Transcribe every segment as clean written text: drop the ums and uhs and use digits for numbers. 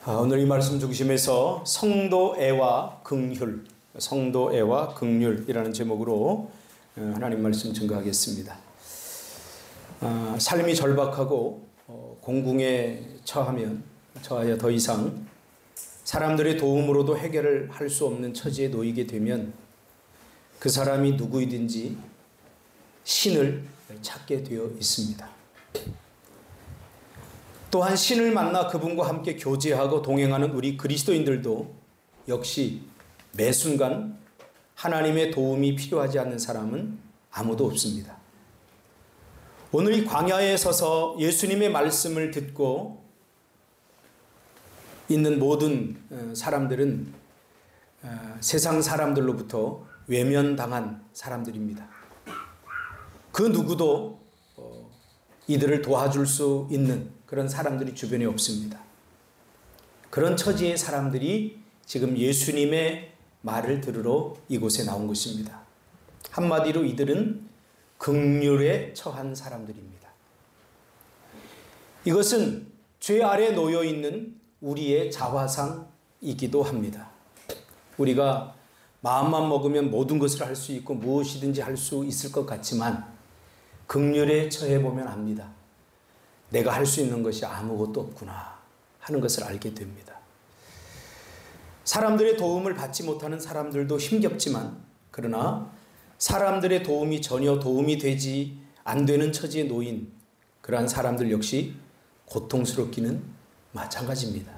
오늘 이 말씀 중심에서 성도애와 긍휼, 성도애와 긍휼이라는 제목으로 하나님 말씀 증거하겠습니다. 삶이 절박하고 공궁에 처하여 더 이상 사람들의 도움으로도 해결을 할 수 없는 처지에 놓이게 되면 그 사람이 누구이든지 신을 찾게 되어 있습니다. 또한 신을 만나 그분과 함께 교제하고 동행하는 우리 그리스도인들도 역시 매 순간 하나님의 도움이 필요하지 않는 사람은 아무도 없습니다. 오늘 이 광야에 서서 예수님의 말씀을 듣고 있는 모든 사람들은 세상 사람들로부터 외면당한 사람들입니다. 그 누구도 이들을 도와줄 수 있는 그런 사람들이 주변에 없습니다. 그런 처지의 사람들이 지금 예수님의 말을 들으러 이곳에 나온 것입니다. 한마디로 이들은 긍휼에 처한 사람들입니다. 이것은 죄 아래 놓여 있는 우리의 자화상이기도 합니다. 우리가 마음만 먹으면 모든 것을 할 수 있고 무엇이든지 할 수 있을 것 같지만 긍휼에 처해 보면 압니다. 내가 할 수 있는 것이 아무것도 없구나 하는 것을 알게 됩니다. 사람들의 도움을 받지 못하는 사람들도 힘겹지만 그러나 사람들의 도움이 전혀 도움이 되지 안 되는 처지에 놓인 그러한 사람들 역시 고통스럽기는 마찬가지입니다.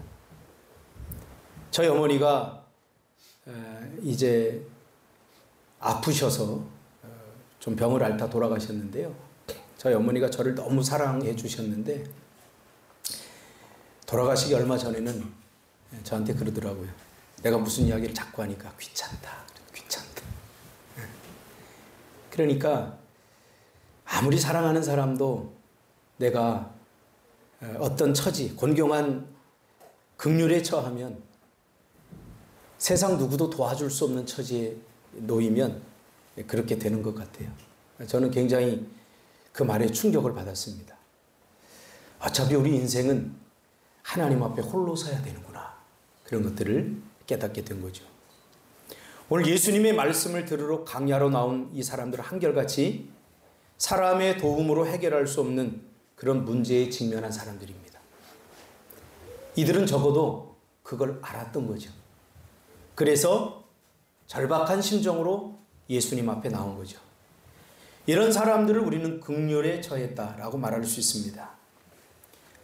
저희 어머니가 이제 아프셔서 좀 병을 앓다 돌아가셨는데요. 저희 어머니가 저를 너무 사랑해 주셨는데 돌아가시기 얼마 전에는 저한테 그러더라고요. 내가 무슨 이야기를 자꾸 하니까 귀찮다. 그러니까 아무리 사랑하는 사람도 내가 어떤 처지, 곤경한 긍휼에 처하면 세상 누구도 도와줄 수 없는 처지에 놓이면 그렇게 되는 것 같아요. 저는 굉장히 그 말에 충격을 받았습니다. 어차피 우리 인생은 하나님 앞에 홀로 서야 되는구나. 그런 것들을 깨닫게 된 거죠. 오늘 예수님의 말씀을 들으러 광야로 나온 이 사람들은 한결같이 사람의 도움으로 해결할 수 없는 그런 문제에 직면한 사람들입니다. 이들은 적어도 그걸 알았던 거죠. 그래서 절박한 심정으로 예수님 앞에 나온 거죠. 이런 사람들을 우리는 긍휼에 처했다라고 말할 수 있습니다.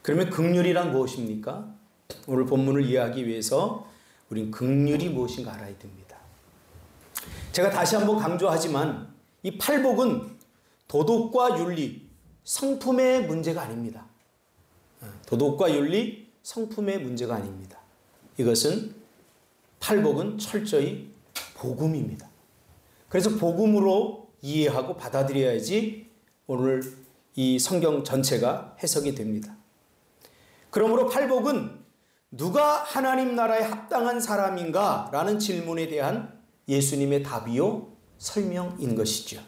그러면 긍휼이란 무엇입니까? 오늘 본문을 이해하기 위해서 우리는 긍휼이 무엇인가 알아야 됩니다. 제가 다시 한번 강조하지만 이 팔복은 도덕과 윤리, 성품의 문제가 아닙니다. 도덕과 윤리, 성품의 문제가 아닙니다. 이것은 팔복은 철저히 복음입니다. 그래서 복음으로 이해하고 받아들여야지 오늘 이 성경 전체가 해석이 됩니다. 그러므로 팔복은 누가 하나님 나라에 합당한 사람인가? 라는 질문에 대한 예수님의 답이요 설명인 것이죠.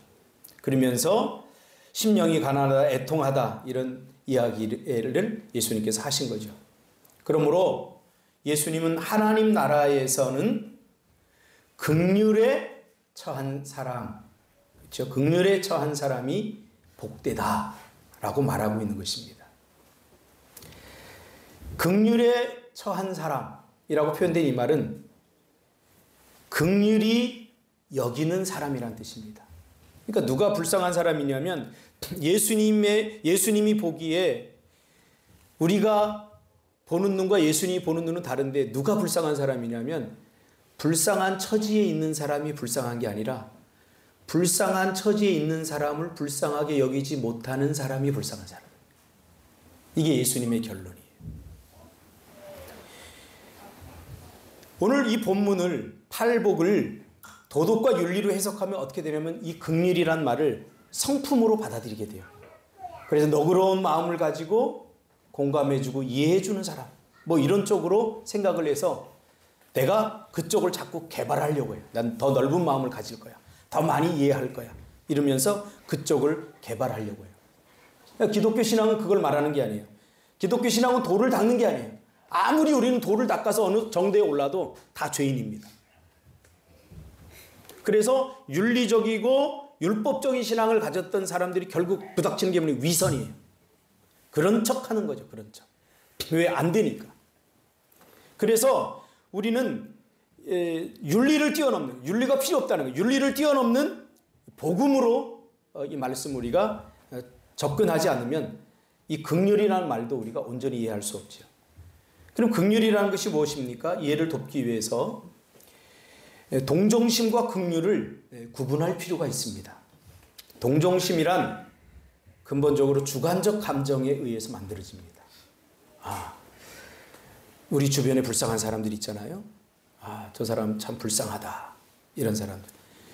그러면서 심령이 가난하다, 애통하다 이런 이야기를 예수님께서 하신 거죠. 그러므로 예수님은 하나님 나라에서는 긍휼에 처한 사람, 그렇죠? 긍휼에 처한 사람이 복되다라고 말하고 있는 것입니다. 긍휼에 처한 사람이라고 표현된 이 말은 긍휼히 여기는 사람이란 뜻입니다. 그러니까 누가 불쌍한 사람이냐면 예수님이 보기에 우리가 보는 눈과 예수님이 보는 눈은 다른데 누가 불쌍한 사람이냐면 불쌍한 처지에 있는 사람이 불쌍한 게 아니라 불쌍한 처지에 있는 사람을 불쌍하게 여기지 못하는 사람이 불쌍한 사람. 이게 예수님의 결론이에요. 오늘 이 본문을 팔복을 도덕과 윤리로 해석하면 어떻게 되냐면 이 긍휼이란 말을 성품으로 받아들이게 돼요. 그래서 너그러운 마음을 가지고 공감해주고 이해해주는 사람 뭐 이런 쪽으로 생각을 해서 내가 그쪽을 자꾸 개발하려고 해요. 난 더 넓은 마음을 가질 거야. 더 많이 이해할 거야. 이러면서 그쪽을 개발하려고 해요. 기독교 신앙은 그걸 말하는 게 아니에요. 기독교 신앙은 돌을 닦는 게 아니에요. 아무리 우리는 도를 닦아서 어느 정도에 올라도 다 죄인입니다. 그래서 윤리적이고 율법적인 신앙을 가졌던 사람들이 결국 부닥치는 게 뭐냐? 위선이에요. 그런 척 하는 거죠. 그런 척. 왜 안 되니까. 그래서 우리는 윤리를 뛰어넘는, 윤리가 필요 없다는 거예요. 윤리를 뛰어넘는 복음으로 이 말씀 우리가 접근하지 않으면 이 긍휼이라는 말도 우리가 온전히 이해할 수 없죠. 그럼 긍휼이라는 것이 무엇입니까? 이해를 돕기 위해서 동정심과 긍휼을 구분할 필요가 있습니다. 동정심이란 근본적으로 주관적 감정에 의해서 만들어집니다. 우리 주변에 불쌍한 사람들 있잖아요. 저 사람 참 불쌍하다. 이런 사람들.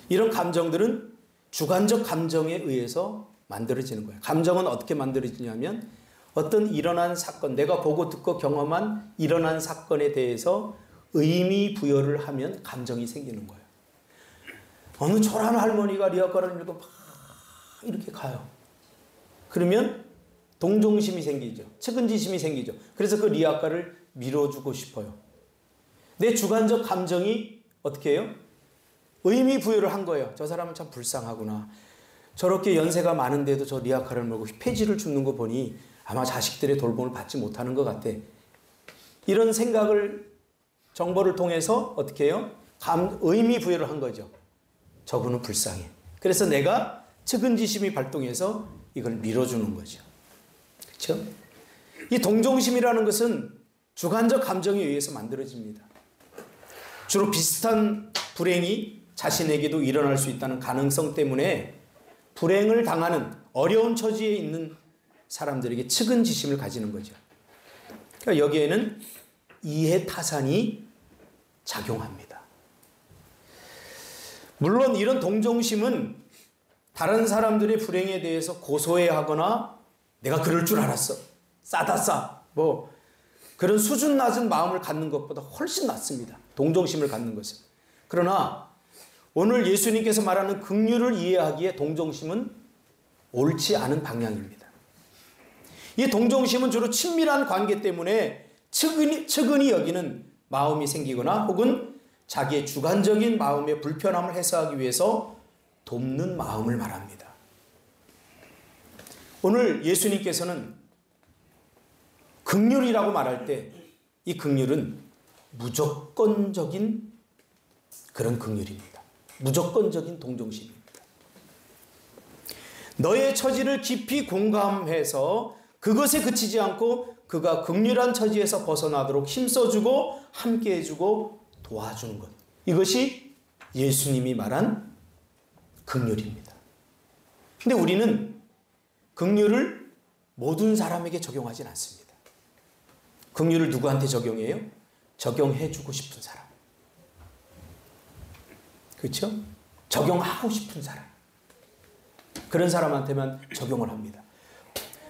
이런 감정들은 주관적 감정에 의해서 만들어지는 거예요. 감정은 어떻게 만들어지냐면 어떤 일어난 사건, 내가 보고 듣고 경험한 일어난 사건에 대해서 의미 부여를 하면 감정이 생기는 거예요. 어느 초라한 할머니가 리아카를 읽고 막 이렇게 가요. 그러면 동정심이 생기죠. 측은지심이 생기죠. 그래서 그 리아카를 밀어주고 싶어요. 내 주관적 감정이 어떻게 해요? 의미 부여를 한 거예요. 저 사람은 참 불쌍하구나. 저렇게 연세가 많은데도 저 리아카를 몰고 폐지를 줍는 거 보니 아마 자식들의 돌봄을 받지 못하는 것 같아. 이런 생각을 정보를 통해서 어떻게 해요? 의미 부여를 한 거죠. 저분은 불쌍해. 그래서 내가 측은지심이 발동해서 이걸 밀어주는 거죠. 그렇죠? 이 동정심이라는 것은 주관적 감정에 의해서 만들어집니다. 주로 비슷한 불행이 자신에게도 일어날 수 있다는 가능성 때문에 불행을 당하는 어려운 처지에 있는 사람들에게 측은지심을 가지는 거죠. 그러니까 여기에는 이해타산이 작용합니다. 물론 이런 동정심은 다른 사람들의 불행에 대해서 고소해하거나 내가 그럴 줄 알았어. 싸다 싸. 그런 수준 낮은 마음을 갖는 것보다 훨씬 낫습니다. 동정심을 갖는 것은. 그러나 오늘 예수님께서 말하는 긍휼을 이해하기에 동정심은 옳지 않은 방향입니다. 이 동정심은 주로 친밀한 관계 때문에 측은히 여기는 마음이 생기거나 혹은 자기의 주관적인 마음의 불편함을 해소하기 위해서 돕는 마음을 말합니다. 오늘 예수님께서는 긍휼이라고 말할 때 이 긍휼은 무조건적인 그런 긍휼입니다. 무조건적인 동정심입니다. 너의 처지를 깊이 공감해서 그것에 그치지 않고 그가 긍휼한 처지에서 벗어나도록 힘써주고 함께해주고 도와주는 것. 이것이 예수님이 말한 긍휼입니다. 근데 우리는 긍휼을 모든 사람에게 적용하진 않습니다. 긍휼을 누구한테 적용해요? 적용해주고 싶은 사람. 그렇죠? 적용하고 싶은 사람. 그런 사람한테만 적용을 합니다.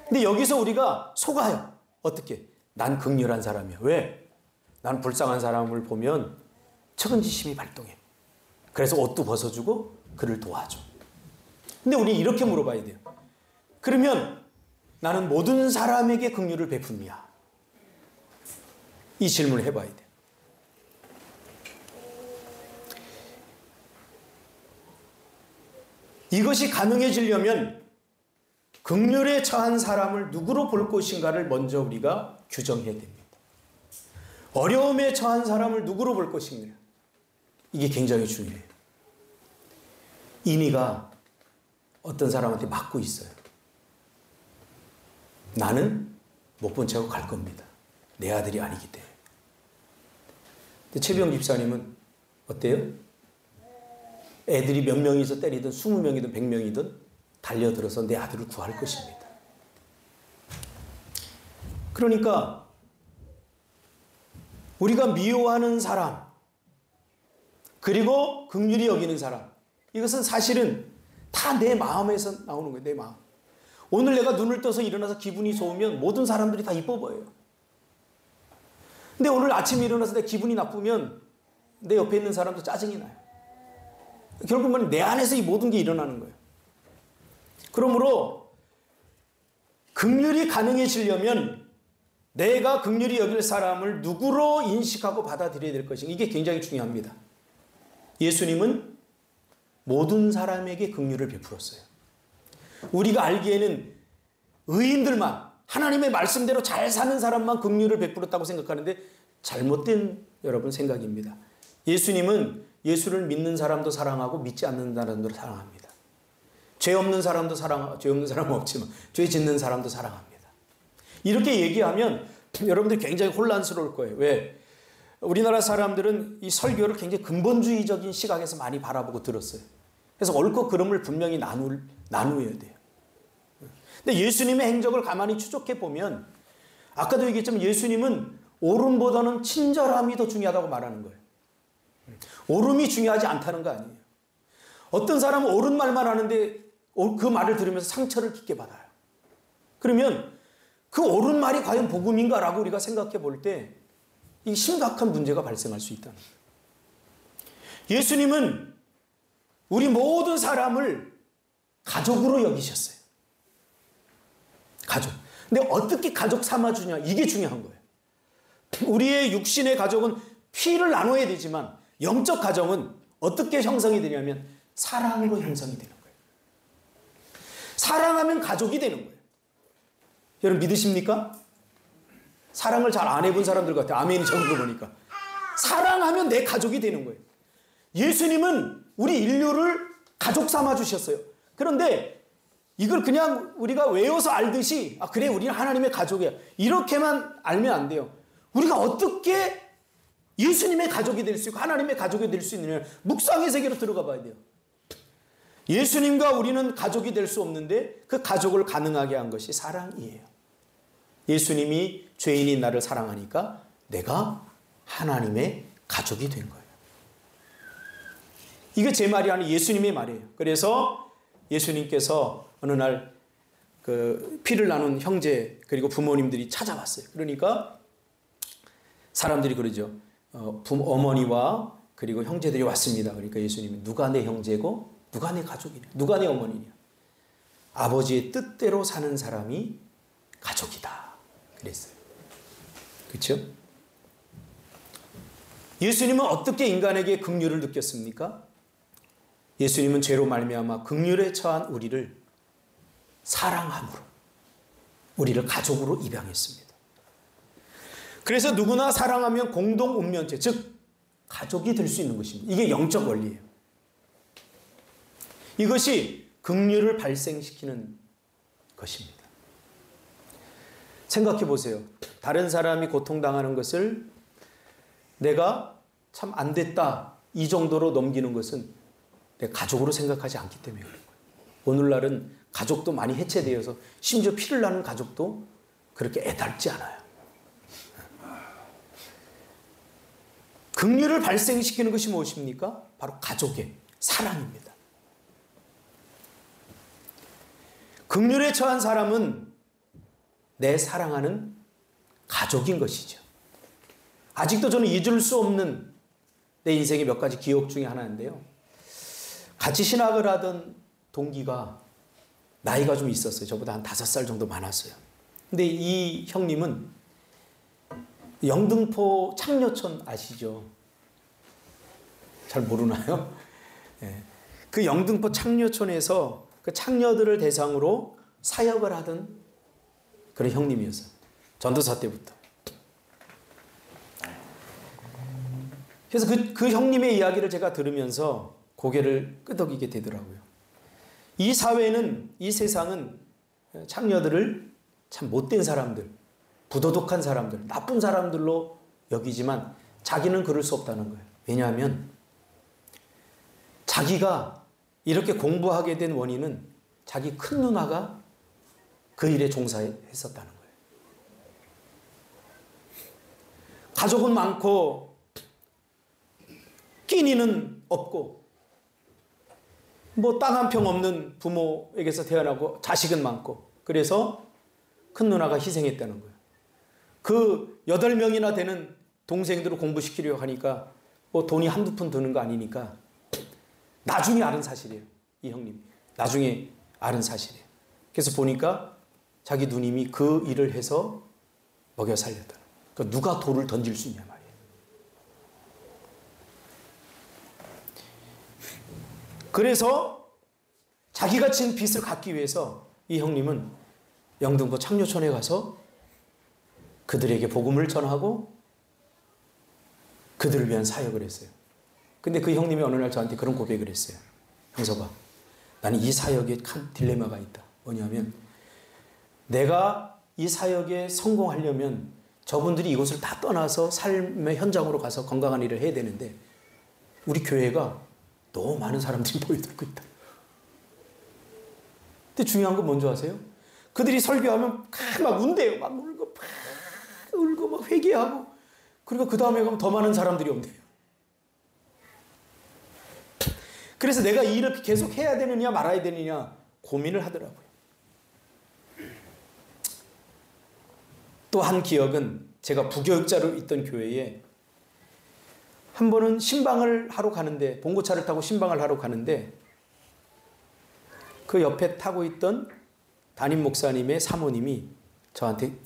근데 여기서 우리가 속아요. 어떻게? 난 긍휼한 사람이야. 왜? 난 불쌍한 사람을 보면 측은지심이 발동해. 그래서 옷도 벗어주고 그를 도와줘. 근데 우리 이렇게 물어봐야 돼요. 그러면 나는 모든 사람에게 긍휼을 베풉니까? 이 질문을 해봐야 돼요. 이것이 가능해지려면 긍휼에 처한 사람을 누구로 볼 것인가를 먼저 우리가 규정해야 됩니다. 어려움에 처한 사람을 누구로 볼 것인가. 이게 굉장히 중요해요. 이미가 어떤 사람한테 맞고 있어요. 나는 못 본 채로 갈 겁니다. 내 아들이 아니기 때문에. 근데 최병 집사님은 어때요? 애들이 몇 명이서 때리든 20명이든 100명이든 달려들어서 내 아들을 구할 것입니다. 그러니까 우리가 미워하는 사람 그리고 긍휼히 여기는 사람 이것은 사실은 다 내 마음에서 나오는 거예요. 내 마음. 오늘 내가 눈을 떠서 일어나서 기분이 좋으면 모든 사람들이 다 이뻐 보여요. 근데 오늘 아침에 일어나서 내 기분이 나쁘면 내 옆에 있는 사람도 짜증이 나요. 결국은 내 안에서 이 모든 게 일어나는 거예요. 그러므로 긍휼이 가능해지려면 내가 긍휼히 여길 사람을 누구로 인식하고 받아들여야 될 것인가, 이게 굉장히 중요합니다. 예수님은 모든 사람에게 긍휼을 베풀었어요. 우리가 알기에는 의인들만, 하나님의 말씀대로 잘 사는 사람만 긍휼을 베풀었다고 생각하는데 잘못된 여러분 생각입니다. 예수님은 예수를 믿는 사람도 사랑하고 믿지 않는 사람도 사랑합니다. 죄 없는 사람도 사랑하고, 죄 없는 사람은 없지만 죄 짓는 사람도 사랑합니다. 이렇게 얘기하면 여러분들 굉장히 혼란스러울 거예요. 왜? 우리나라 사람들은 이 설교를 굉장히 근본주의적인 시각에서 많이 바라보고 들었어요. 그래서 옳고 그름을 분명히 나누어야 돼요. 근데 예수님의 행적을 가만히 추적해 보면 아까도 얘기했지만 예수님은 옳음보다는 친절함이 더 중요하다고 말하는 거예요. 옳음이 중요하지 않다는 거 아니에요. 어떤 사람은 옳은 말만 하는데 그 말을 들으면서 상처를 깊게 받아요. 그러면 그 옳은 말이 과연 복음인가라고 우리가 생각해 볼 때 이 심각한 문제가 발생할 수 있다는 거예요. 예수님은 우리 모든 사람을 가족으로 여기셨어요. 가족. 근데 어떻게 가족 삼아주냐, 이게 중요한 거예요. 우리의 육신의 가족은 피를 나눠야 되지만 영적 가정은 어떻게 형성이 되냐면 사랑으로 형성이 되는 거예요. 사랑하면 가족이 되는 거예요. 여러분 믿으십니까? 사랑을 잘 안 해본 사람들 같아요. 아멘이 적은 거 보니까. 사랑하면 내 가족이 되는 거예요. 예수님은 우리 인류를 가족 삼아 주셨어요. 그런데 이걸 그냥 우리가 외워서 알듯이 그래 우리는 하나님의 가족이야, 이렇게만 알면 안 돼요. 우리가 어떻게 예수님의 가족이 될 수 있고 하나님의 가족이 될 수 있느냐, 묵상의 세계로 들어가 봐야 돼요. 예수님과 우리는 가족이 될 수 없는데 그 가족을 가능하게 한 것이 사랑이에요. 예수님이 죄인인 나를 사랑하니까 내가 하나님의 가족이 된 거예요. 이게 제 말이 아니라 예수님의 말이에요. 그래서 예수님께서 어느 날 그 피를 나눈 형제 그리고 부모님들이 찾아왔어요. 그러니까 사람들이 그러죠. 어머니와 그리고 형제들이 왔습니다. 그러니까 예수님이 누가 내 형제고 누가 내 가족이냐, 누가 내 어머니냐. 아버지의 뜻대로 사는 사람이 가족이다 그랬어요. 그렇죠? 예수님은 어떻게 인간에게 긍휼을 느꼈습니까? 예수님은 죄로 말미암아 긍휼에 처한 우리를 사랑함으로 우리를 가족으로 입양했습니다. 그래서 누구나 사랑하면 공동 운명체, 즉 가족이 될 수 있는 것입니다. 이게 영적 원리예요. 이것이 긍휼을 발생시키는 것입니다. 생각해 보세요. 다른 사람이 고통당하는 것을 내가 참 안 됐다 이 정도로 넘기는 것은 내 가족으로 생각하지 않기 때문에 그런 거예요. 오늘날은 가족도 많이 해체되어서 심지어 피를 나는 가족도 그렇게 애달지 않아요. 긍휼을 발생시키는 것이 무엇입니까? 바로 가족의 사랑입니다. 긍휼에 처한 사람은 내 사랑하는 가족인 것이죠. 아직도 저는 잊을 수 없는 내 인생의 몇 가지 기억 중에 하나인데요. 같이 신학을 하던 동기가 나이가 좀 있었어요. 저보다 한 5살 정도 많았어요. 근데 이 형님은 영등포 창녀촌 아시죠? 잘 모르나요? 네. 그 영등포 창녀촌에서 그 창녀들을 대상으로 사역을 하던 그런 형님이었어요. 전도사 때부터. 그래서 그 형님의 이야기를 제가 들으면서 고개를 끄덕이게 되더라고요. 이 사회는, 이 세상은 창녀들을 참 못된 사람들, 부도덕한 사람들, 나쁜 사람들로 여기지만 자기는 그럴 수 없다는 거예요. 왜냐하면 자기가 이렇게 공부하게 된 원인은 자기 큰 누나가 그 일에 종사했었다는 거예요. 가족은 많고 끼니는 없고 뭐 땅 한 평 없는 부모에게서 태어나고 자식은 많고 그래서 큰 누나가 희생했다는 거예요. 그 8명이나 되는 동생들을 공부시키려고 하니까 뭐 돈이 한두 푼 드는 거 아니니까 나중에 알은 사실이에요. 이 형님 나중에 알은 사실이에요. 그래서 보니까 자기 누님이 그 일을 해서 먹여 살렸다. 그러니까 누가 돌을 던질 수 있냐 말이에요. 그래서 자기가 진 빚을 갚기 위해서 이 형님은 영등포 창녀촌에 가서 그들에게 복음을 전하고 그들을 위한 사역을 했어요. 근데 그 형님이 어느 날 저한테 그런 고백을 했어요. 형서가, 나는 이 사역에 큰 딜레마가 있다. 뭐냐면 내가 이 사역에 성공하려면 저분들이 이곳을 다 떠나서 삶의 현장으로 가서 건강한 일을 해야 되는데 우리 교회가 너무 많은 사람들이 모여들고 있다. 근데 중요한 건 뭔지 아세요? 그들이 설교하면 막 운대요. 막 울고 막 회개하고, 그리고 그 다음에 가면 더 많은 사람들이 온대요. 그래서 내가 이 일을 계속 해야 되느냐 말아야 되느냐 고민을 하더라고요. 또 한 기억은 제가 부교육자로 있던 교회에 한 번은 신방을 하러 가는데, 봉고차를 타고 신방을 하러 가는데 그 옆에 타고 있던 담임 목사님의 사모님이 저한테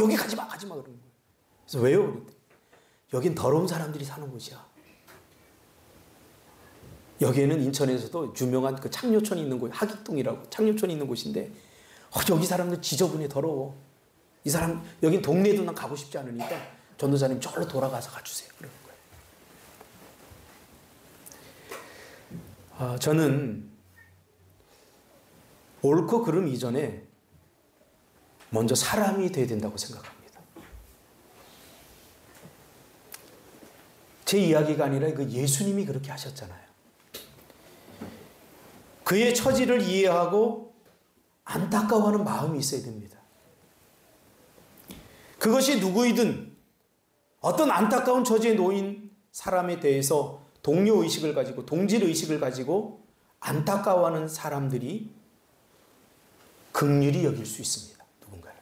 여기 가지마 그러는 거예요. 그래서 왜요? 그랬더니 여긴 더러운 사람들이 사는 곳이야. 여기에는 인천에서도 유명한 그 창녀촌이 있는 곳, 하객동이라고 창녀촌이 있는 곳인데 여기 사람들 지저분해, 더러워. 이 사람 여긴 동네도 난 가고 싶지 않으니까 전도사님 저로 돌아가서 가주세요. 그러는 거예요. 저는 옳고 그름 이전에 먼저 사람이 돼야 된다고 생각합니다. 제 이야기가 아니라 그 예수님이 그렇게 하셨잖아요. 그의 처지를 이해하고 안타까워하는 마음이 있어야 됩니다. 그것이 누구이든 어떤 안타까운 처지에 놓인 사람에 대해서 동료의식을 가지고 동질의식을 가지고 안타까워하는 사람들이 긍휼히 여길 수 있습니다. 누군가를.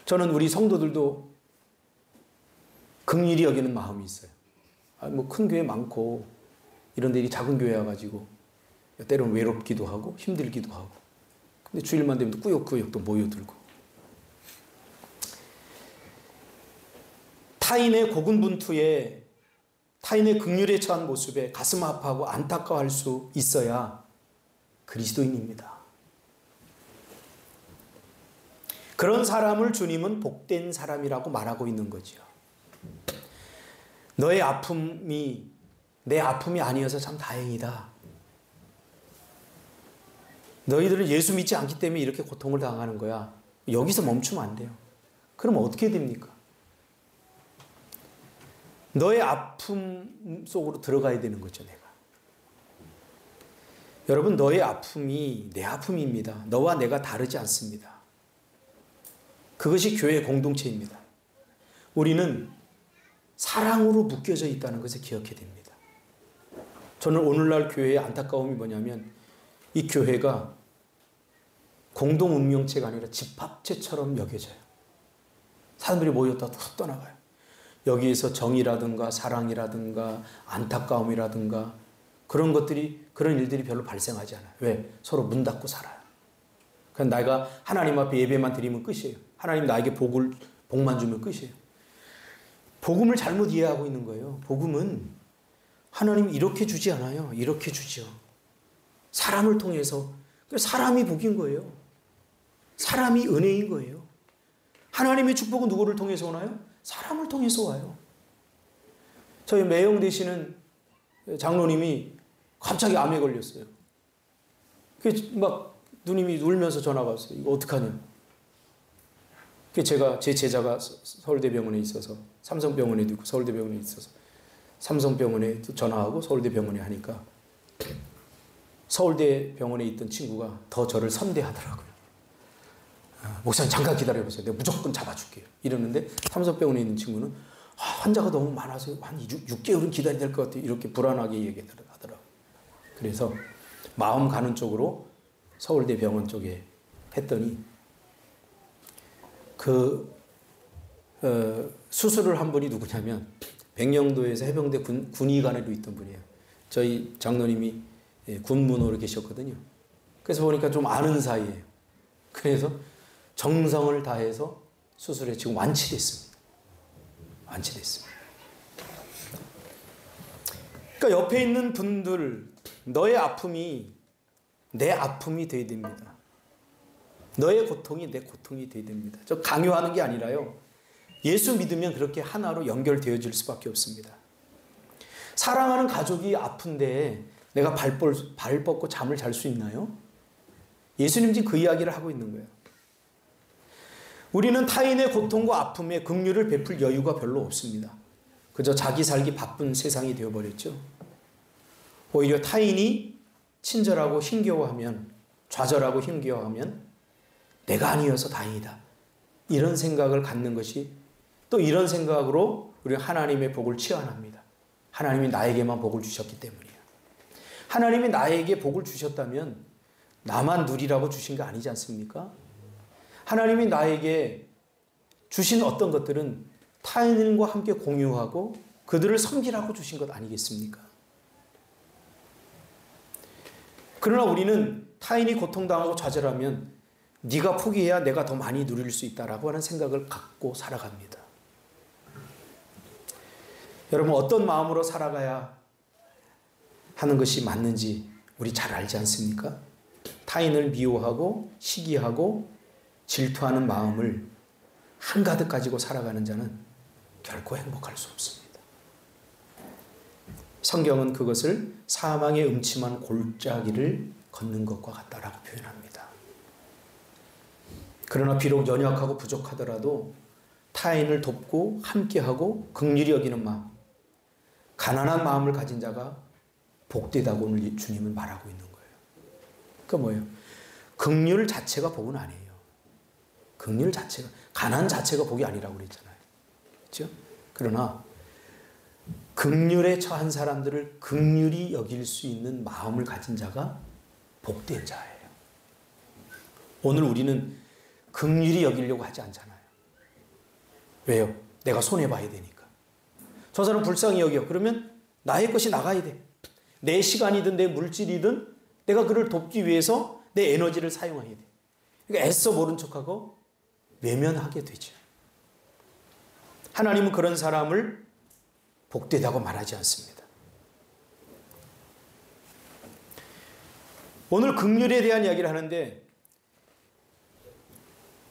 저는 우리 성도들도 긍휼히 여기는 마음이 있어요. 뭐 큰 교회 많고 이런 데이 작은 교회 와가지고 때로는 외롭기도 하고 힘들기도 하고, 근데 주일만 되면 또 꾸역꾸역 또 모여들고, 타인의 고군분투에 타인의 긍휼에 처한 모습에 가슴 아파하고 안타까워할 수 있어야 그리스도인입니다. 그런 사람을 주님은 복된 사람이라고 말하고 있는 거죠. 너의 아픔이 내 아픔이 아니어서 참 다행이다. 너희들은 예수 믿지 않기 때문에 이렇게 고통을 당하는 거야. 여기서 멈추면 안 돼요. 그럼 어떻게 됩니까? 너의 아픔 속으로 들어가야 되는 거죠, 내가. 여러분, 너의 아픔이 내 아픔입니다. 너와 내가 다르지 않습니다. 그것이 교회 공동체입니다. 우리는 사랑으로 묶여져 있다는 것을 기억해야 됩니다. 저는 오늘날 교회의 안타까움이 뭐냐면 이 교회가 공동 운명체가 아니라 집합체처럼 여겨져요. 사람들이 모였다 툭 떠나가요. 여기에서 정이라든가 사랑이라든가 안타까움이라든가 그런 것들이, 그런 일들이 별로 발생하지 않아요. 왜? 서로 문 닫고 살아요. 그냥 내가 하나님 앞에 예배만 드리면 끝이에요. 하나님 나에게 복만 주면 끝이에요. 복음을 잘못 이해하고 있는 거예요. 복음은 하나님이 이렇게 주지 않아요. 이렇게 주죠. 사람을 통해서. 사람이 복인 거예요. 사람이 은혜인 거예요. 하나님의 축복은 누구를 통해서 오나요? 사람을 통해서 와요. 저희 매형 되시는 장로님이 갑자기 암에 걸렸어요. 막 누님이 울면서 전화가 왔어요. 이거 어떡하냐. 제 제자가 서울대병원에 있어서, 삼성병원에도 있고 서울대병원에 있어서 삼성병원에 전화하고 서울대병원에 하니까 서울대병원에 있던 친구가 더 저를 선대하더라고요. 목사님 잠깐 기다려보세요. 내가 무조건 잡아줄게요. 이러는데 삼성병원에 있는 친구는 환자가 너무 많아서 한 6개월은 기다려야 될 것 같아요. 이렇게 불안하게 얘기하더라고요. 그래서 마음 가는 쪽으로 서울대병원 쪽에 했더니 수술을 한 분이 누구냐면 백령도에서 해병대 군의관으로 있던 분이에요. 저희 장로님이 군문호로 계셨거든요. 그래서 보니까 좀 아는 사이예요. 그래서 정성을 다해서 수술해 지금 완치됐습니다. 완치됐습니다. 그러니까 옆에 있는 분들, 너의 아픔이 내 아픔이 되어야 됩니다. 너의 고통이 내 고통이 되어야 됩니다. 저 강요하는 게 아니라요. 예수 믿으면 그렇게 하나로 연결되어질 수밖에 없습니다. 사랑하는 가족이 아픈데 내가 발 뻗고 잠을 잘 수 있나요? 예수님 지금 그 이야기를 하고 있는 거예요. 우리는 타인의 고통과 아픔에 긍휼을 베풀 여유가 별로 없습니다. 그저 자기 살기 바쁜 세상이 되어버렸죠. 오히려 타인이 친절하고 힘겨워하면, 좌절하고 힘겨워하면 내가 아니어서 다행이다. 이런 생각을 갖는 것이, 또 이런 생각으로 우리가 하나님의 복을 치환합니다. 하나님이 나에게만 복을 주셨기 때문이에요. 하나님이 나에게 복을 주셨다면 나만 누리라고 주신 거 아니지 않습니까? 하나님이 나에게 주신 어떤 것들은 타인과 함께 공유하고 그들을 섬기라고 주신 것 아니겠습니까? 그러나 우리는 타인이 고통당하고 좌절하면 네가 포기해야 내가 더 많이 누릴 수 있다라고 하는 생각을 갖고 살아갑니다. 여러분, 어떤 마음으로 살아가야 하는 것이 맞는지 우리 잘 알지 않습니까? 타인을 미워하고 시기하고 질투하는 마음을 한가득 가지고 살아가는 자는 결코 행복할 수 없습니다. 성경은 그것을 사망의 음침한 골짜기를 걷는 것과 같다라고 표현합니다. 그러나 비록 연약하고 부족하더라도 타인을 돕고 함께하고 긍휼히 여기는 마음, 가난한 마음을 가진 자가 복되다고 오늘 주님은 말하고 있는 거예요. 그러니까 뭐예요? 긍휼 자체가 복은 아니에요. 긍휼 자체가, 가난 자체가 복이 아니라고 그랬잖아요. 그렇죠? 그러나 긍휼에 처한 사람들을 긍휼히 여길 수 있는 마음을 가진 자가 복된 자예요. 오늘 우리는 긍휼히 여기려고 하지 않잖아요. 왜요? 내가 손해봐야 되니까. 저 사람 불쌍히 여겨. 그러면 나의 것이 나가야 돼. 내 시간이든 내 물질이든 내가 그를 돕기 위해서 내 에너지를 사용해야 돼. 그러니까 애써 모른 척하고 외면하게 되죠. 하나님은 그런 사람을 복되다고 말하지 않습니다. 오늘 긍휼에 대한 이야기를 하는데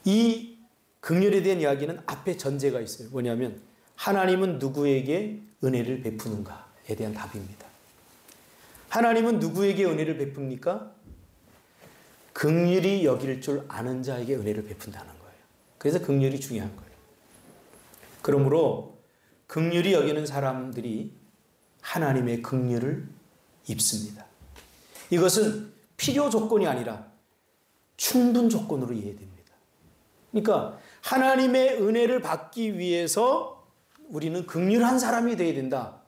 이 긍휼에 대한 이야기는 앞에 전제가 있어요. 뭐냐면 하나님은 누구에게 은혜를 베푸는가에 대한 답입니다. 하나님은 누구에게 은혜를 베풉니까? 긍휼히 여길 줄 아는 자에게 은혜를 베푼다는 거예요. 그래서 긍휼이 중요한 거예요. 그러므로 긍휼히 여기는 사람들이 하나님의 긍휼을 입습니다. 이것은 필요 조건이 아니라 충분 조건으로 이해됩니다. 그러니까 하나님의 은혜를 받기 위해서 우리는 긍휼한 사람이 되어야 된다.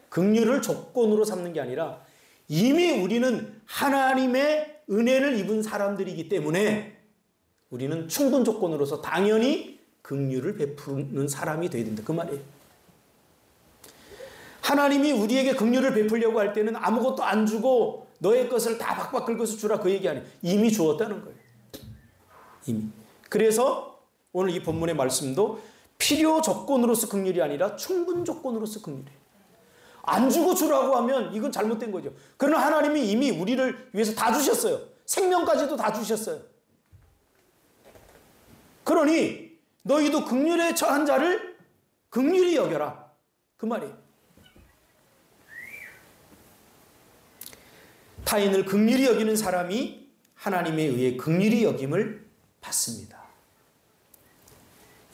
긍휼을 조건으로 삼는 게 아니라 이미 우리는 하나님의 은혜를 입은 사람들이기 때문에 우리는 충분 조건으로서 당연히 긍휼을 베푸는 사람이 되어야 된다. 그 말이에요. 하나님이 우리에게 긍휼을 베풀려고 할 때는 아무것도 안 주고 너의 것을 다 박박 긁어서 주라 그 얘기 아니에요. 이미 주었다는 거예요. 이미. 그래서 오늘 이 본문의 말씀도 필요 조건으로서 긍휼이 아니라 충분 조건으로서 긍휼이에요. 안 주고 주라고 하면 이건 잘못된 거죠. 그러나 하나님이 이미 우리를 위해서 다 주셨어요. 생명까지도 다 주셨어요. 그러니 너희도 긍휼에 처한 자를 긍휼히 여겨라. 그 말이에요. 타인을 긍휼히 여기는 사람이 하나님에 의해 긍휼히 여김을 받습니다.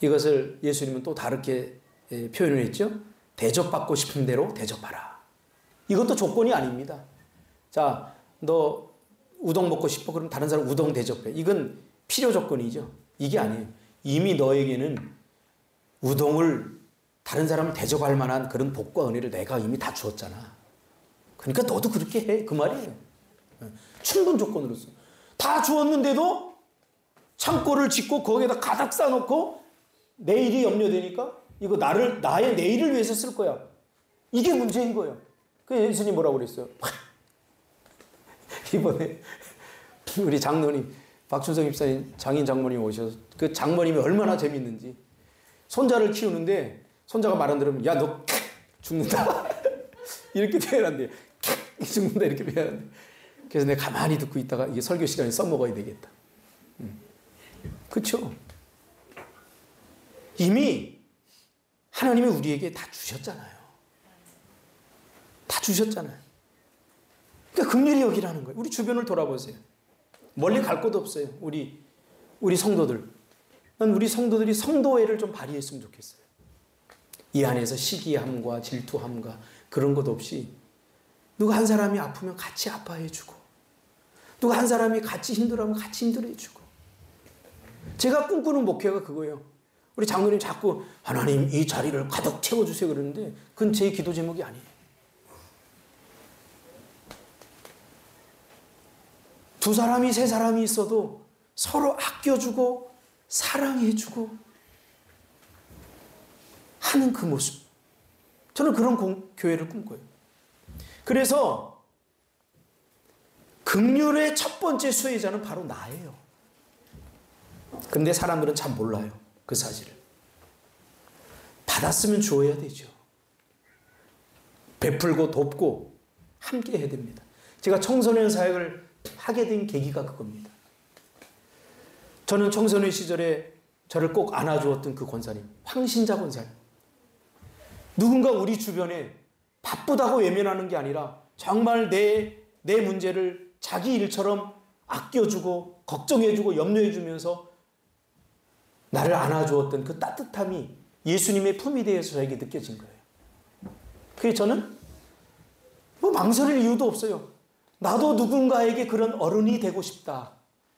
이것을 예수님은 또 다르게 표현을 했죠. 대접받고 싶은 대로 대접하라. 이것도 조건이 아닙니다. 자, 너 우동 먹고 싶어? 그럼 다른 사람 우동 대접해. 이건 필요 조건이죠. 이게 아니에요. 이미 너에게는 우동을 다른 사람을 대접할 만한 그런 복과 은혜를 내가 이미 다 주었잖아. 그러니까 너도 그렇게 해. 그 말이에요. 충분 조건으로서. 다 주었는데도 창고를 짓고 거기에다 가득 싸놓고 내일이 염려되니까 이거 나의 내일을 위해서 쓸 거야. 이게 문제인 거예요. 그래서 예수님이 뭐라고 그랬어요? 이번에 우리 장로님 박춘성 집사님 장인 장모님 오셔서 그 장모님이 얼마나 재밌는지 손자를 키우는데 손자가 말 안 들으면 야 너 죽는다 이렇게 표현한대요. 죽는다 이렇게 표현한대. 그래서 내가 가만히 듣고 있다가 이게 설교 시간에 써먹어야 되겠다. 그렇죠? 이미 하나님이 우리에게 다 주셨잖아요. 다 주셨잖아요. 그러니까 긍휼히 여기라는 거예요. 우리 주변을 돌아보세요. 멀리 갈 곳 없어요. 우리 성도들. 난 우리 성도들이 성도애를 좀 발휘했으면 좋겠어요. 이 안에서 시기함과 질투함과 그런 것 없이 누가 한 사람이 아프면 같이 아파해주고 누가 한 사람이 같이 힘들어하면 같이 힘들어해주고 제가 꿈꾸는 목표가 그거예요. 우리 장로님 자꾸 하나님 이 자리를 가득 채워주세요 그러는데 그건 제 기도 제목이 아니에요. 두 사람이 세 사람이 있어도 서로 아껴주고 사랑해주고 하는 그 모습. 저는 그런 교회를 꿈꿔요. 그래서 긍휼의 첫 번째 수혜자는 바로 나예요. 근데 사람들은 참 몰라요. 그 사실을. 받았으면 주어야 되죠. 베풀고 돕고 함께 해야 됩니다. 제가 청소년 사역을 하게 된 계기가 그겁니다. 저는 청소년 시절에 저를 꼭 안아주었던 그 권사님, 황신자 권사님. 누군가 우리 주변에 바쁘다고 외면하는 게 아니라 정말 내 문제를 자기 일처럼 아껴주고 걱정해주고 염려해주면서 나를 안아주었던 그 따뜻함이 예수님의 품이 되어서 저에게 느껴진 거예요. 그래서 저는 망설일 이유도 없어요. 나도 누군가에게 그런 어른이 되고 싶다.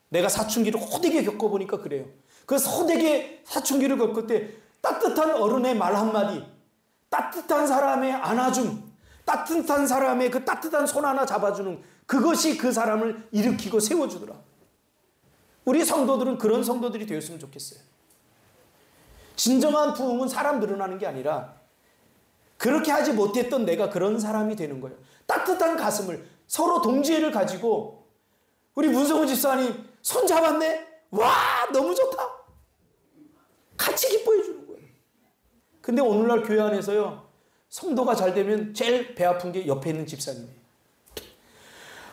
내가 사춘기를 호되게 겪어보니까 그래요. 그 호되게 사춘기를 겪을 때 따뜻한 어른의 말 한마디, 따뜻한 사람의 안아줌, 따뜻한 사람의 그 따뜻한 손 하나 잡아주는 그것이 그 사람을 일으키고 세워주더라. 우리 성도들은 그런 성도들이 되었으면 좋겠어요. 진정한 부흥은 사람 늘어나는 게 아니라 그렇게 하지 못했던 내가 그런 사람이 되는 거예요. 따뜻한 가슴을 서로 동지애를 가지고 우리 문성호 집사님 손 잡았네? 와 너무 좋다. 같이 기뻐해 주는 거예요. 근데 오늘날 교회 안에서요 성도가 잘 되면 제일 배 아픈 게 옆에 있는 집사님이에요.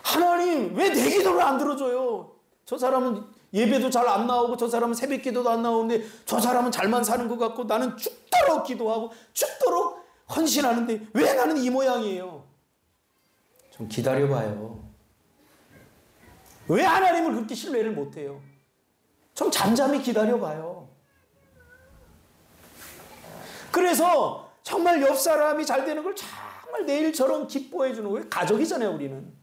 하나님 왜 내 기도를 안 들어줘요? 저 사람은 예배도 잘 안 나오고 저 사람은 새벽 기도도 안 나오는데 저 사람은 잘만 사는 것 같고 나는 죽도록 기도하고 죽도록 헌신하는데 왜 나는 이 모양이에요? 좀 기다려봐요. 왜 하나님을 그렇게 신뢰를 못해요? 좀 잠잠히 기다려봐요. 그래서 정말 옆 사람이 잘 되는 걸 정말 내 일처럼 기뻐해 주는 거예요. 가족이잖아요, 우리는.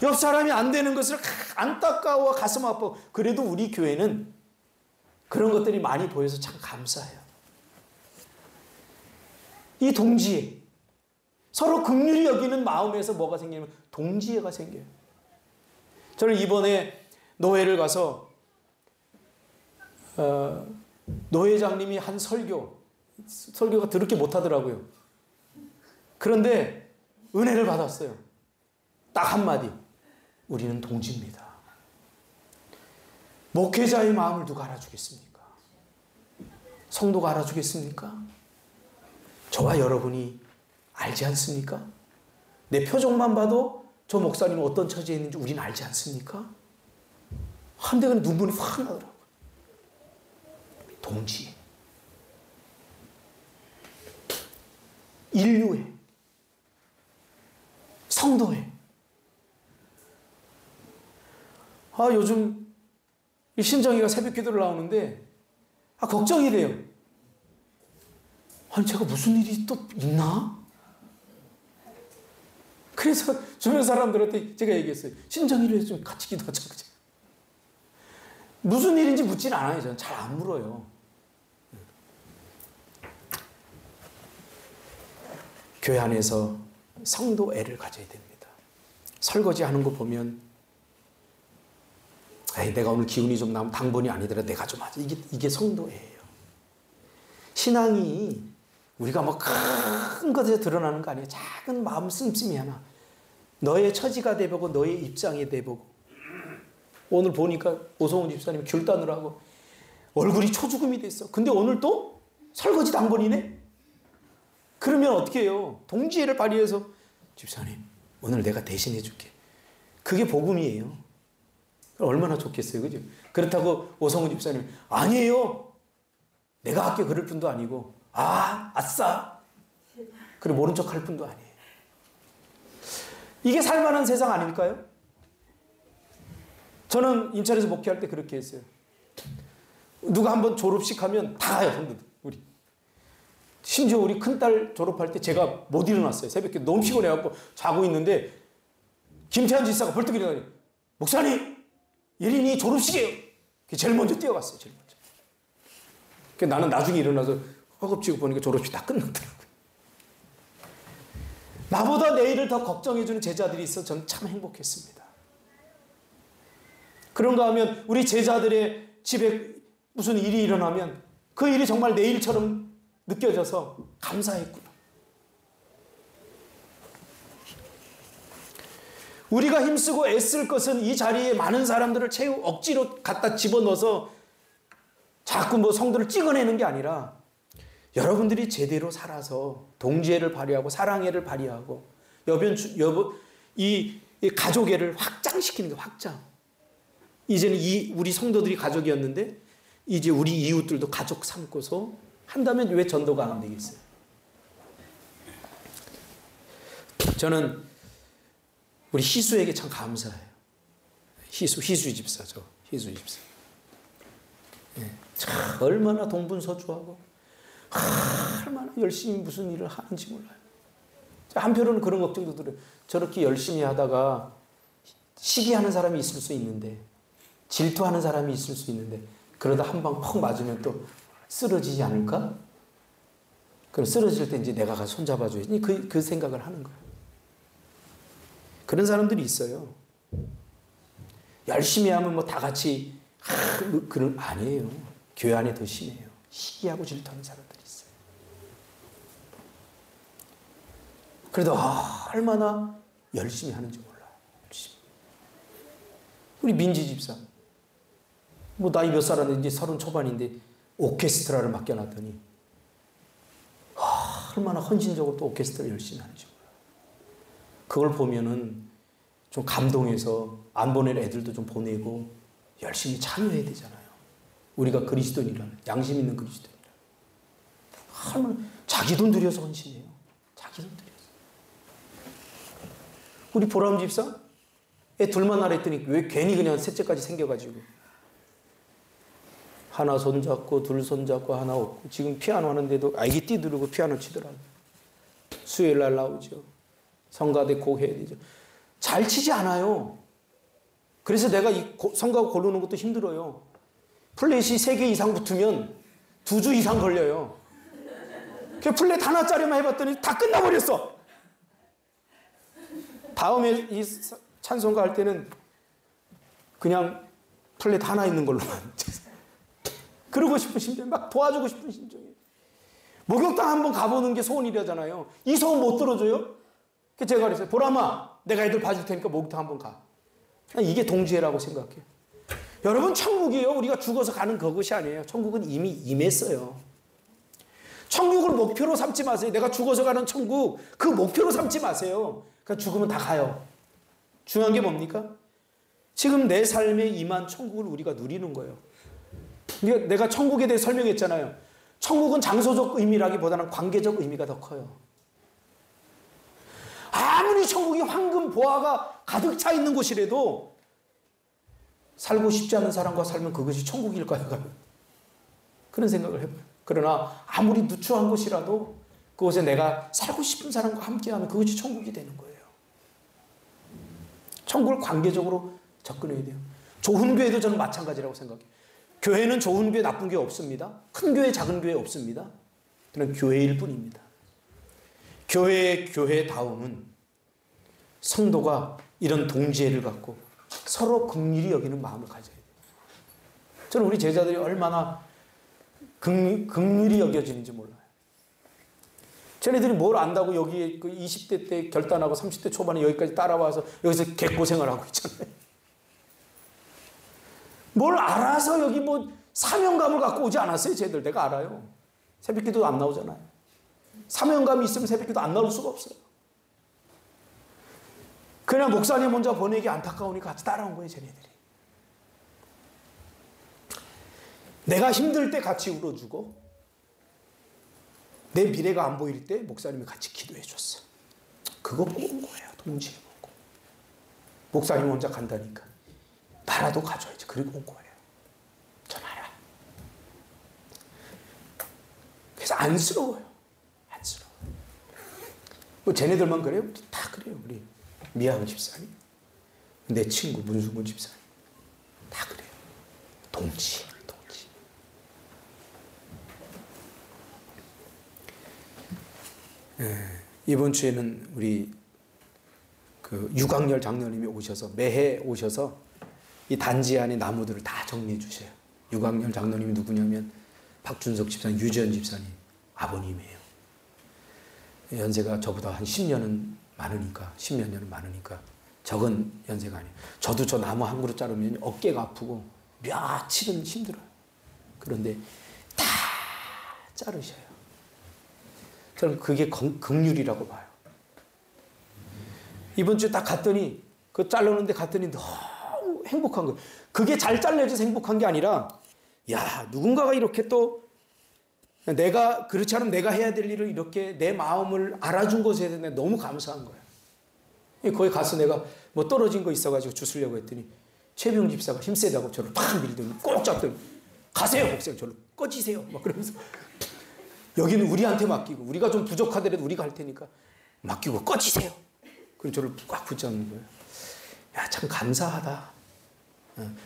옆 사람이 안 되는 것을 안타까워 가슴 아파. 그래도 우리 교회는 그런 것들이 많이 보여서 참 감사해요. 이 동지애. 서로 긍휼히 여기는 마음에서 뭐가 생기냐면 동지애가 생겨요. 저는 이번에 노회를 가서 노회장님이 한 설교가 더럽게 못하더라고요. 그런데 은혜를 받았어요. 딱 한마디. 우리는 동지입니다. 목회자의 마음을 누가 알아주겠습니까? 성도가 알아주겠습니까? 저와 여러분이 알지 않습니까? 내 표정만 봐도 저 목사님은 어떤 처지에 있는지 우리는 알지 않습니까? 한데 그냥 눈물이 확 나더라고요. 동지. 인류애. 성도애. 요즘 이 신정이가 새벽 기도를 나오는데 걱정이 돼요. 아니 제가 무슨 일이 또 있나? 그래서 주변 사람들한테 제가 얘기했어요. 신정이를 좀 같이 기도하자고. 무슨 일인지 묻지는 않아요. 저는 잘 안 물어요. 교회 안에서 성도애를 가져야 됩니다. 설거지하는 거 보면 내가 오늘 기운이 좀 나면 당번이 아니더라 내가 좀 하자. 이게 성도예요. 신앙이 우리가 뭐 큰 것에 드러나는 거 아니에요. 작은 마음 씀씀이 하나. 너의 처지가 돼보고 너의 입장이 돼보고 오늘 보니까 오성훈 집사님 결단을 얼굴이 초죽음이 됐어. 근데 오늘 또 설거지 당번이네? 그러면 어떻게 해요? 동지애를 발휘해서 집사님 오늘 내가 대신해 줄게. 그게 복음이에요. 얼마나 좋겠어요. 그죠? 그렇다고 오성훈 집사님 아니에요. 내가 할게 그럴 뿐도 아니고 아싸. 그리고 모른 척 할 뿐도 아니에요. 이게 살만한 세상 아닐까요? 저는 인천에서 목회할 때 그렇게 했어요. 누가 한번 졸업식 하면 다 가요, 성도들. 우리. 심지어 우리 큰딸 졸업할 때 제가 못 일어났어요. 새벽에 너무 피곤해갖고 자고 있는데 김태환 지사가 벌떡 일어나니 목사님 예린이 졸업식이에요. 제일 먼저 뛰어갔어요. 제일 먼저. 나는 나중에 일어나서 허겁지겁 보니까 졸업식 다 끝났더라고요. 나보다 내일을 더 걱정해주는 제자들이 있어 저는 참 행복했습니다. 그런가 하면 우리 제자들의 집에 무슨 일이 일어나면 그 일이 정말 내일처럼 느껴져서 감사했구나. 우리가 힘쓰고 애쓸 것은 이 자리에 많은 사람들을 억지로 갖다 집어넣어서 자꾸 성도를 찍어내는 게 아니라 여러분들이 제대로 살아서 동지애를 발휘하고 사랑애를 발휘하고 이 가족애를 확장시키는 게 확장. 이제는 우리 성도들이 가족이었는데 이제 우리 이웃들도 가족 삼고서 한다면 왜 전도가 안 되겠어요? 저는 우리 희수에게 참 감사해요. 희수 집사죠. 희수 집사. 참 얼마나 동분서주하고 얼마나 열심히 무슨 일을 하는지 몰라요. 한편으로는 그런 걱정도 들어요. 저렇게 열심히 하다가 시기하는 사람이 있을 수 있는데 질투하는 사람이 있을 수 있는데 그러다 한 방 퍽 맞으면 또 쓰러지지 않을까? 그럼 쓰러질 때 이제 내가 가서 손잡아줘야지. 그 생각을 하는 거예요. 그런 사람들이 있어요. 열심히 하면 다 같이 그런 아니에요. 교회 안에 더 심해요. 시기하고 질투하는 사람들이 있어요. 그래도 얼마나 열심히 하는지 몰라요. 열심히. 우리 민지 집사 나이 몇 살인데 이제 30 초반인데 오케스트라를 맡겨놨더니 얼마나 헌신적으로 또 오케스트라 열심히 하는지 몰라요. 그걸 보면은 좀 감동해서 안 보낼 애들도 좀 보내고 열심히 참여해야 되잖아요. 우리가 그리스도인이라는 양심 있는 그리스도인이라. 얼마나 자기 돈 들여서 헌신해요. 자기 돈 들여서. 우리 보람 집사 애 둘만 하라 했더니 왜 괜히 그냥 셋째까지 생겨가지고 하나 손잡고 둘 손잡고 하나 없고 지금 피아노 하는데도 아기 띠두르고 피아노 치더라고요. 수요일 날 나오죠. 성가대 곡 해야 되죠. 잘 치지 않아요. 그래서 내가 이 성가곡 고르는 것도 힘들어요. 플랫이 3개 이상 붙으면 2주 이상 걸려요. 그 플랫 하나짜리만 해봤더니 다 끝나버렸어. 다음에 이 찬송가 할 때는 그냥 플랫 하나 있는 걸로만. 그러고 싶은 심정, 막 도와주고 싶은 심정이에요. 목욕탕 한번 가보는 게 소원이라잖아요. 이 소원 못 들어줘요? 제가 그랬어요. 보람아, 내가 애들 봐줄 테니까 목욕탕 한번 가. 이게 동지애라고 생각해요. 여러분, 천국이에요. 우리가 죽어서 가는 그것이 아니에요. 천국은 이미 임했어요. 천국을 목표로 삼지 마세요. 내가 죽어서 가는 천국, 그 목표로 삼지 마세요. 그러니까 죽으면 다 가요. 중요한 게 뭡니까? 지금 내 삶에 임한 천국을 우리가 누리는 거예요. 내가 천국에 대해 설명했잖아요. 천국은 장소적 의미라기보다는 관계적 의미가 더 커요. 아무리 천국이 황금 보화가 가득 차 있는 곳이라도 살고 싶지 않은 사람과 살면 그것이 천국일까요? 그런 생각을 해봐요. 그러나 아무리 누추한 곳이라도 그곳에 내가 살고 싶은 사람과 함께하면 그것이 천국이 되는 거예요. 천국을 관계적으로 접근해야 돼요. 좋은 교회도 저는 마찬가지라고 생각해요. 교회는 좋은 교회, 나쁜 교회 없습니다. 큰 교회, 작은 교회 없습니다. 그냥 교회일 뿐입니다. 교회다움은 성도가 이런 동지애를 갖고 서로 긍휼히 여기는 마음을 가져야 돼요. 저는 우리 제자들이 얼마나 긍휼히 여겨지는지 몰라요. 쟤네들이 뭘 안다고 여기에 그 20대 때 결단하고 30대 초반에 여기까지 따라와서 여기서 개고생을 하고 있잖아요. 뭘 알아서 여기 뭐 사명감을 갖고 오지 않았어요. 쟤들 내가 알아요. 새벽기도 안 나오잖아요. 사명감이 있으면 새벽기도 안 나올 수가 없어요. 그냥 목사님 혼자 보내기 안타까우니까 같이 따라온 거예요. 쟤네들이. 내가 힘들 때 같이 울어주고 내 미래가 안 보일 때 목사님이 같이 기도해 줬어. 그거 보고 온 거예요. 동지에 보고. 목사님 혼자 간다니까 나라도 가져야지. 그리고 온 거예요. 전 알아. 그래서 안쓰러워요. 안쓰러워요. 뭐 쟤네들만 그래요? 다 그래요. 우리 미아은 집사님, 내 친구 문승곤 집사님 다 그래요. 동지. 이번 주에는 우리 그 유광열 장로님이 오셔서 매해 오셔서 이 단지 안에 나무들을 다 정리해 주셔요. 유광열 장로님이 누구냐면 박준석 집사님, 유지연 집사님 아버님이에요. 연세가 저보다 한 10년은 많으니까, 10몇 년은 많으니까 적은 연세가 아니에요. 저도 저 나무 한 그루 자르면 어깨가 아프고 며칠은 힘들어요. 그런데 다 자르셔요. 저는 그게 긍휼이라고 봐요. 이번 주에 딱 갔더니 그 자르는데 갔더니 너무 행복한 거예요. 그게 잘 잘려져서 행복한 게 아니라 야, 누군가가 이렇게 또 내가 그렇지 않으면 내가 해야 될 일을 이렇게 내 마음을 알아준 것에 대해 너무 감사한 거예요. 거기 가서 내가 뭐 떨어진 거 있어가지고 주스려고 했더니 최병 집사가 힘세다고 저를 팍 밀더니 꼭 잡더니 가세요 목사님 저를 꺼지세요 막 그러면서 여기는 우리한테 맡기고 우리가 좀 부족하더라도 우리가 할 테니까 맡기고 꺼지세요. 그리고 저를 꽉 붙잡는 거예요. 야, 참 감사하다.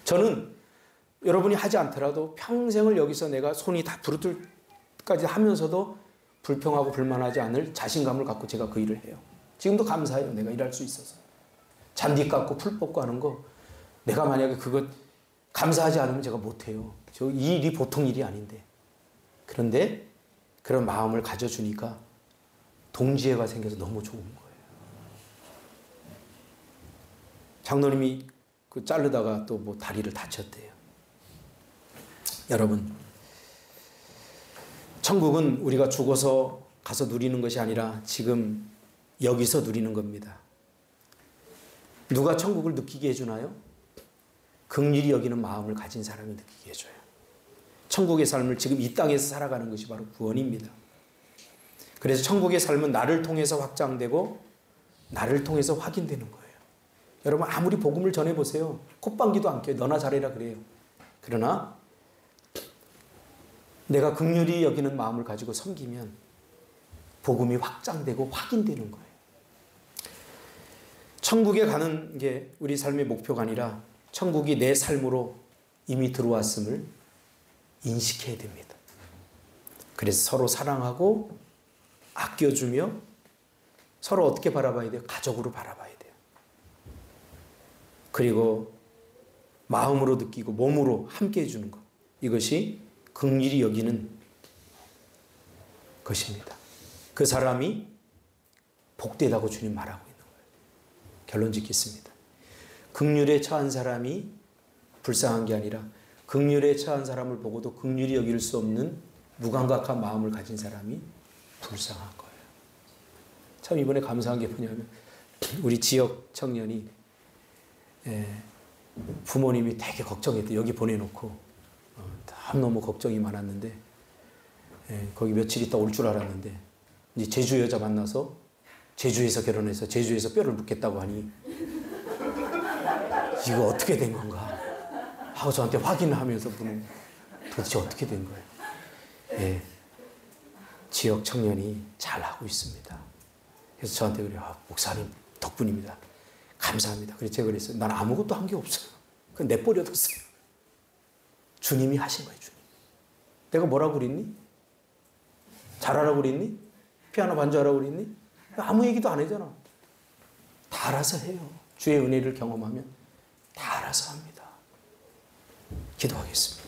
저는 여러분이 하지 않더라도 평생을 여기서 내가 손이 다 부르틀까지 하면서도 불평하고 불만하지 않을 자신감을 갖고 제가 그 일을 해요. 지금도 감사해요. 내가 일할 수 있어서. 잔디 깎고 풀 뽑고 하는 거 내가 만약에 그거 감사하지 않으면 제가 못해요. 이 일이 보통 일이 아닌데. 그런데 그런 마음을 가져주니까 동지애가 생겨서 너무 좋은 거예요. 장로님이 그 자르다가 또 뭐 다리를 다쳤대요. 여러분, 천국은 우리가 죽어서 가서 누리는 것이 아니라 지금 여기서 누리는 겁니다. 누가 천국을 느끼게 해주나요? 긍휼히 여기는 마음을 가진 사람이 느끼게 해줘요. 천국의 삶을 지금 이 땅에서 살아가는 것이 바로 구원입니다. 그래서 천국의 삶은 나를 통해서 확장되고 나를 통해서 확인되는 거예요. 여러분 아무리 복음을 전해보세요. 콧방귀도 안 껴요. 너나 잘해라 그래요. 그러나 내가 긍휼히 여기는 마음을 가지고 섬기면 복음이 확장되고 확인되는 거예요. 천국에 가는 게 우리 삶의 목표가 아니라 천국이 내 삶으로 이미 들어왔음을 인식해야 됩니다. 그래서 서로 사랑하고 아껴주며 서로 어떻게 바라봐야 돼요? 가족으로 바라봐야 돼요. 그리고 마음으로 느끼고 몸으로 함께 해주는 것. 이것이 긍휼히 여기는 것입니다. 그 사람이 복되다고 주님 말하고 있는 거예요. 결론 짓겠습니다. 긍휼에 처한 사람이 불쌍한 게 아니라 긍휼에 처한 사람을 보고도 긍휼히 여길 수 없는 무감각한 마음을 가진 사람이 불쌍한 거예요. 참 이번에 감사한 게 뭐냐면 우리 지역 청년이 부모님이 되게 걱정했대. 여기 보내놓고 너무 걱정이 많았는데 거기 며칠 있다 올 줄 알았는데 이제 제주 여자 만나서 제주에서 결혼해서 제주에서 뼈를 묻겠다고 하니 이거 어떻게 된 건가 하고 저한테 확인을 하면서 분은 도대체 어떻게 된 거예요. 예, 지역 청년이 잘하고 있습니다. 그래서 저한테 그래요. 목사님 덕분입니다. 감사합니다. 그래서 제가 그랬어요. 난 아무것도 한 게 없어요. 그냥 내버려뒀어요. 주님이 하신 거예요. 주님. 내가 뭐라고 그랬니? 잘하라고 그랬니? 피아노 반주하라고 그랬니? 아무 얘기도 안 하잖아. 다 알아서 해요. 주의 은혜를 경험하면 다 알아서 합니다. 기도하겠습니다.